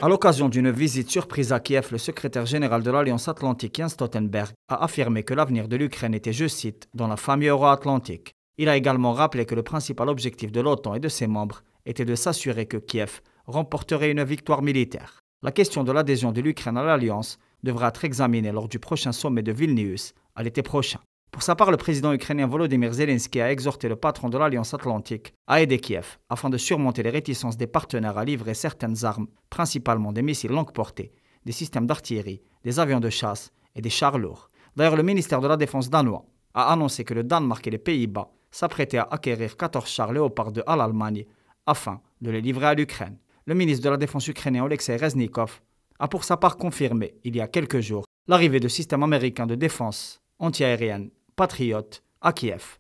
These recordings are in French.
À l'occasion d'une visite surprise à Kiev, le secrétaire général de l'Alliance Atlantique Jens Stoltenberg a affirmé que l'avenir de l'Ukraine était, je cite, dans la famille euro-atlantique. Il a également rappelé que le principal objectif de l'OTAN et de ses membres était de s'assurer que Kiev remporterait une victoire militaire. La question de l'adhésion de l'Ukraine à l'Alliance devra être examinée lors du prochain sommet de Vilnius à l'été prochain. Pour sa part, le président ukrainien Volodymyr Zelensky a exhorté le patron de l'Alliance Atlantique à aider Kiev afin de surmonter les réticences des partenaires à livrer certaines armes, principalement des missiles longue portée, des systèmes d'artillerie, des avions de chasse et des chars lourds. D'ailleurs, le ministère de la Défense danois a annoncé que le Danemark et les Pays-Bas s'apprêtaient à acquérir 14 chars Léopard 2 à l'Allemagne afin de les livrer à l'Ukraine. Le ministre de la Défense ukrainien Oleksiy Reznikov a pour sa part confirmé, il y a quelques jours, l'arrivée de systèmes américains de défense antiaérienne Patriot à Kiev.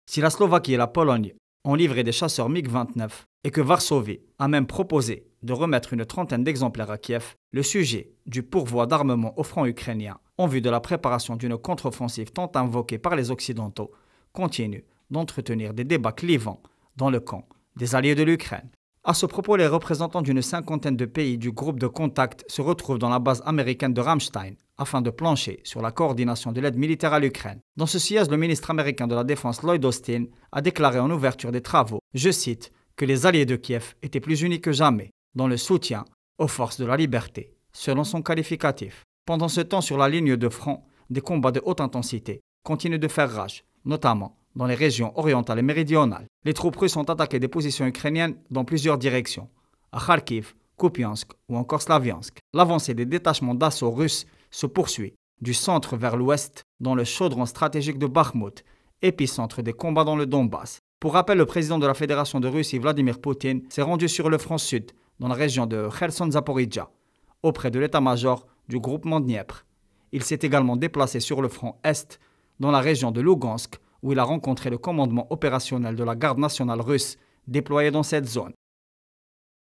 Si la Slovaquie et la Pologne ont livré des chasseurs MiG-29 et que Varsovie a même proposé de remettre une trentaine d'exemplaires à Kiev, le sujet du pourvoi d'armement au front ukrainien en vue de la préparation d'une contre-offensive tant invoquée par les Occidentaux continue d'entretenir des débats clivants dans le camp des alliés de l'Ukraine. À ce propos, les représentants d'une cinquantaine de pays du groupe de contact se retrouvent dans la base américaine de Ramstein afin de plancher sur la coordination de l'aide militaire à l'Ukraine. Dans ce siège, le ministre américain de la Défense Lloyd Austin a déclaré en ouverture des travaux, je cite, que les alliés de Kiev étaient plus unis que jamais dans le soutien aux forces de la liberté, selon son qualificatif. Pendant ce temps, sur la ligne de front, des combats de haute intensité continuent de faire rage, notamment dans les régions orientales et méridionales. Les troupes russes ont attaqué des positions ukrainiennes dans plusieurs directions, à Kharkiv, Kupiansk ou encore Slaviansk. L'avancée des détachements d'assaut russes se poursuit du centre vers l'ouest dans le chaudron stratégique de Bakhmut, épicentre des combats dans le Donbass. Pour rappel, le président de la Fédération de Russie, Vladimir Poutine, s'est rendu sur le front sud, dans la région de Kherson-Zaporizhzhia, auprès de l'état-major du groupement Dniepr. Il s'est également déplacé sur le front est, dans la région de Lugansk, où il a rencontré le commandement opérationnel de la garde nationale russe déployé dans cette zone.